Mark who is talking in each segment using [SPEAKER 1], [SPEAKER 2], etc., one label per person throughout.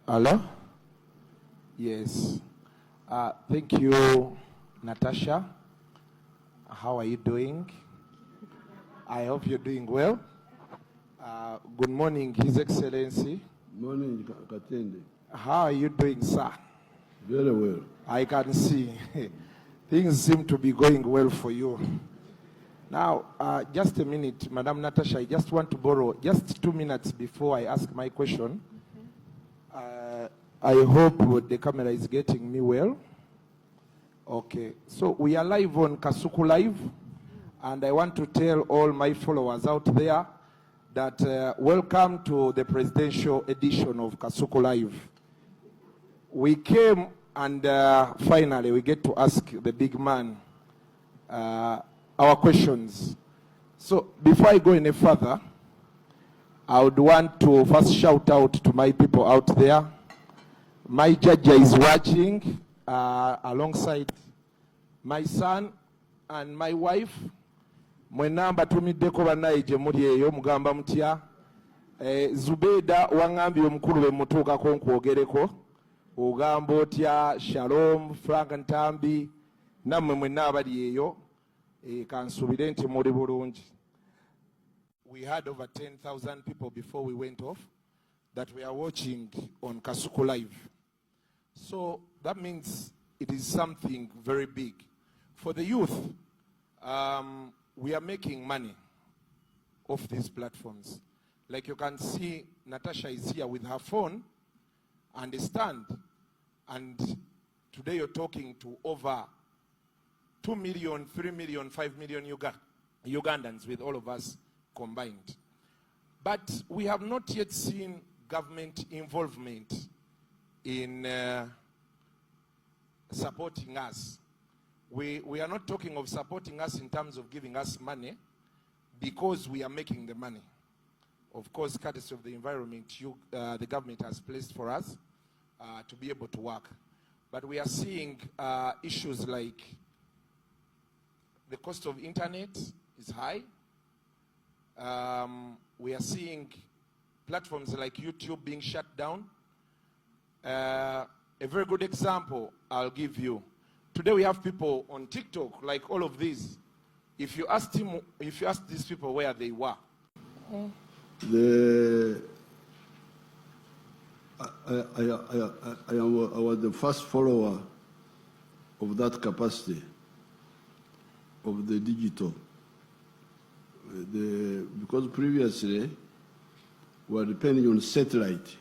[SPEAKER 1] Hello? Yes. Thank you, Natasha. How are you doing? I hope you're doing well. Good morning, His Excellency.
[SPEAKER 2] Morning, Katende.
[SPEAKER 1] How are you doing, sir?
[SPEAKER 2] Very well.
[SPEAKER 1] I can see things seem to be going well for you. Now, just a minute, Madam Natasha, I just want to borrow just 2 minutes before I ask my question. I hope the camera is getting me well. Okay, so we are live on Kasuku Live, and I want to tell all my followers out there that welcome to the presidential edition of Kasuku Live. We came and finally we get to ask the big man our questions. So before I go any further, I would want to first shout out to my people out there. My Jajja is watching alongside my son and my wife. Mwenamba tumiddeko bannaye gye muli eyo mugamba mutya. Zubeda wangambye omukulu be mutuukako nkwogereko. Ogamba otya Shalom, Frank Ntambi, nammwe mwenna abali eyo. Kansubire nti muli bulungi. We had over 10,000 people before we went off that we are watching on Kasuku Live. So that means it is something very big. For the youth, we are making money off these platforms. Like you can see, Natasha is here with her phone and a stand. And today you're talking to over 2 million, 3 million, 5 million Ugandans with all of us combined. But we have not yet seen government involvement in supporting us. We are not talking of supporting us in terms of giving us money because we are making the money. Of course, courtesy of the environment the government has placed for us to be able to work. But we are seeing issues like the cost of internet is high. We are seeing platforms like YouTube being shut down. A very good example I'll give you. Today we have people on TikTok, like all of these. If you ask these people where they were.
[SPEAKER 2] I was the first follower of that capacity of the digital. Because previously we were depending on satellite,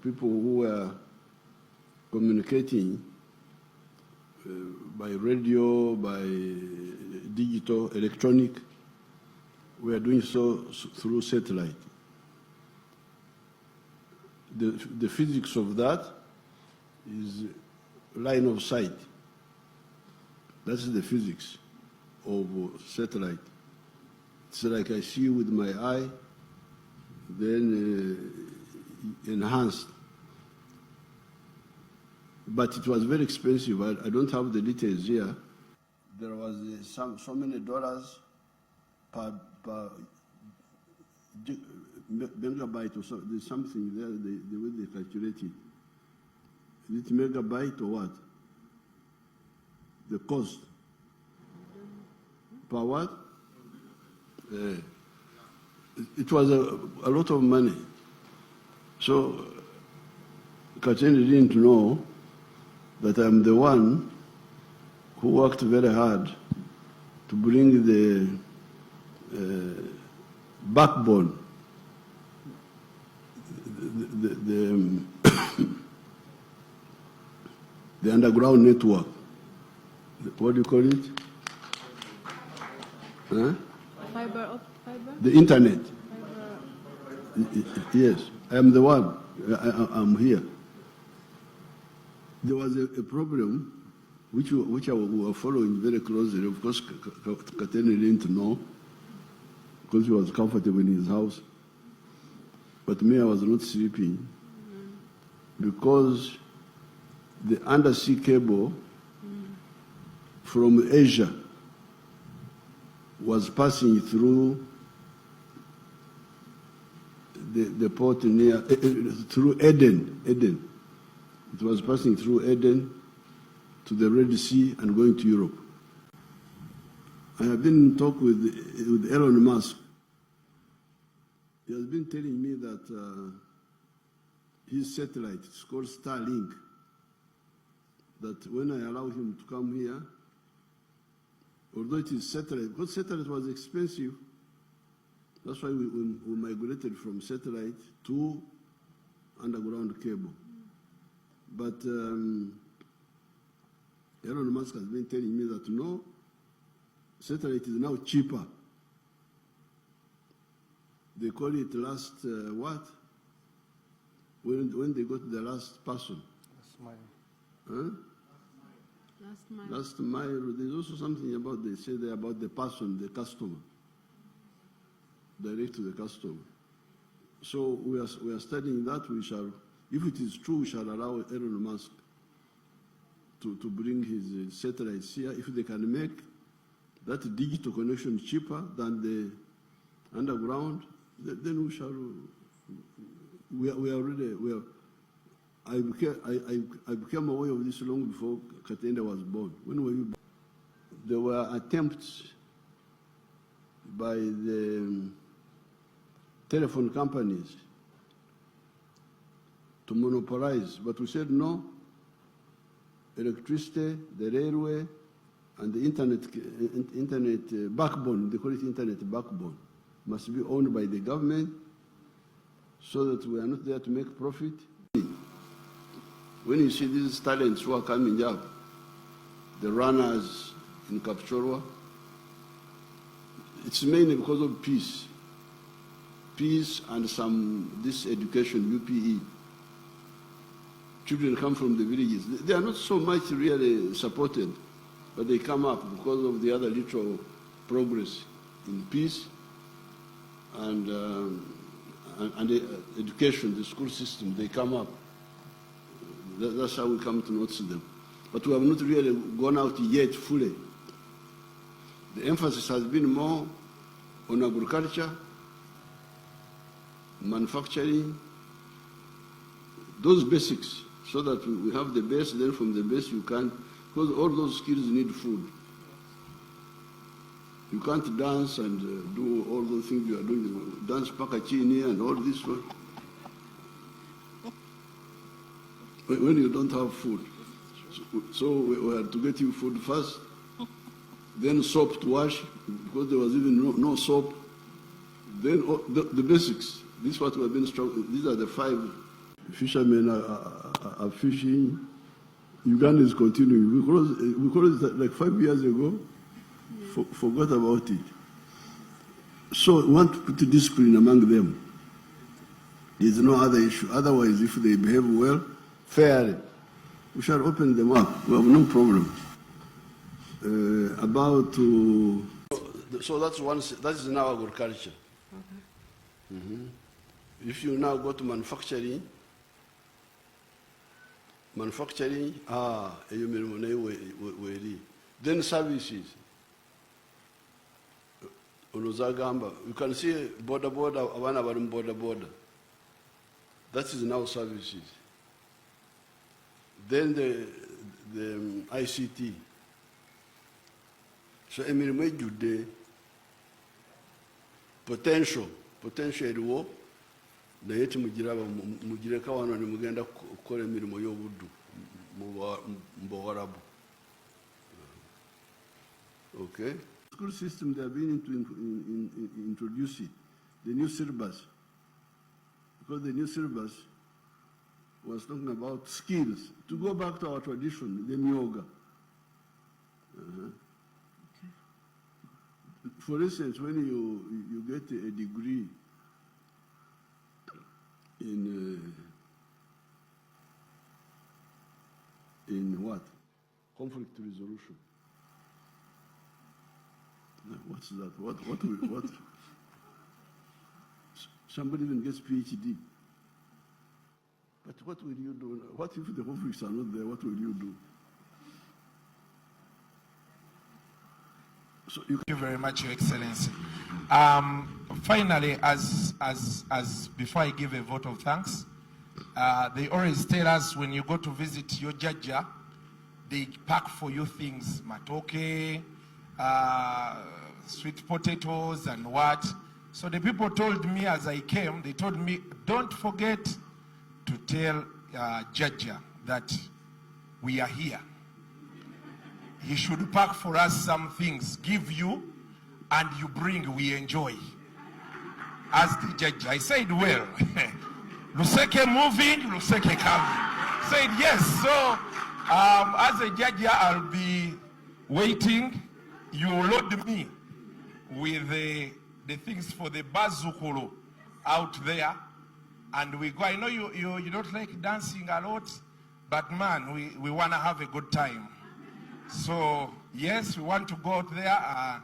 [SPEAKER 2] people who were communicating by radio, by digital, electronic. We are doing so through satellite. The physics of that is line of sight. That's the physics of satellite. It's like I see with my eye, then enhanced. But it was very expensive. I don't have the details here. There was so many dollars per megabyte or so. There's something there, the way they calculate it. Is it megabyte or what? The cost. Per what? It was a lot of money. So Katende didn't know that I'm the one who worked very hard to bring the backbone, the underground network. What do you call it? Huh?
[SPEAKER 3] Fiber.
[SPEAKER 2] The internet. Yes, I am the one. I'm here. There was a problem which I was following very closely. Of course, Katene didn't know because he was comfortable in his house. But me, I was not sleeping because the undersea cable from Asia was passing through the port near, through Eden. It was passing through Eden to the Red Sea and going to Europe. I have been in talk with Elon Musk. He has been telling me that his satellite, it's called Starlink, that when I allow him to come here, although it is satellite, because satellite was expensive, that's why we migrated from satellite to underground cable. But Elon Musk has been telling me that no, satellite is now cheaper. They call it last, what? When they got the last person.
[SPEAKER 1] Last mile.
[SPEAKER 2] Huh?
[SPEAKER 3] Last mile.
[SPEAKER 2] Last mile. There's also something about, they say there about the person, the customer. Direct to the customer. So we are studying that. We shall, if it is true, we shall allow Elon Musk to bring his satellites here. If they can make that digital connection cheaper than the underground, then we shall. We are already. I became aware of this long before Katenda was born. When were you born? There were attempts by the telephone companies to monopolize, but we said no. Electricity, the railway, and the internet backbone, they call it internet backbone, must be owned by the government so that we are not there to make profit. When you see these talents who are coming up, the runners in Kapchorwa, it's mainly because of peace. Peace and this education, UPE. Children come from the villages. They are not so much really supported, but they come up because of the other little progress in peace and the education, the school system. They come up. That's how we come to notice them. But we have not really gone out yet fully. The emphasis has been more on agriculture, manufacturing, those basics, so that we have the base, then from the base you can, because all those skills need food. You can't dance and do all those things you are doing, dance pakachini and all this one, when you don't have food. So we had to get you food first, then soap to wash, because there was even no soap. Then the basics. This is what we have been struggling. These are the 5 fishermen are fishing. Uganda is continuing. We closed it like 5 years ago. Forgot about it. So we want to put discipline among them. There's no other issue. Otherwise, if they behave well, fairly, we shall open them up. We have no problem. So that's one. That is now agriculture. Okay. Mm-hmm. If you now go to manufacturing, then services. You can see border, border. That is now services. Then the ICT. So emirimo jude potential eriwo naye timugiraba mugireka wano ne mugenda kukola emirimo y'obuddu mu Buwarabu. Okay. School system, they have been to introduce it, the new syllabus, because the new syllabus was talking about skills. To go back to our tradition, the yoga. For instance, when you get a degree in what? Conflict resolution. What's that? What? Somebody even gets PhD. But what will you do? What if the conflicts are not there? What will you do? So
[SPEAKER 1] Thank you very much, Your Excellency. finally, as before I give a vote of thanks, they always tell us when you go to visit your Jajja, they pack for you things, matoke, sweet potatoes and what. So the people told me as I came, they told me, don't forget to tell Jajja that we are here. He should pack for us some things, give you, and you bring, we enjoy. As the Jajja, I said, well, Luseke moving, Luseke coming. Said yes, so as a Jajja, I'll be waiting. You load me with the things for the bazukulu out there, and we go. I know you don't like dancing a lot, but man, we want to have a good time. So yes, we want to go out there.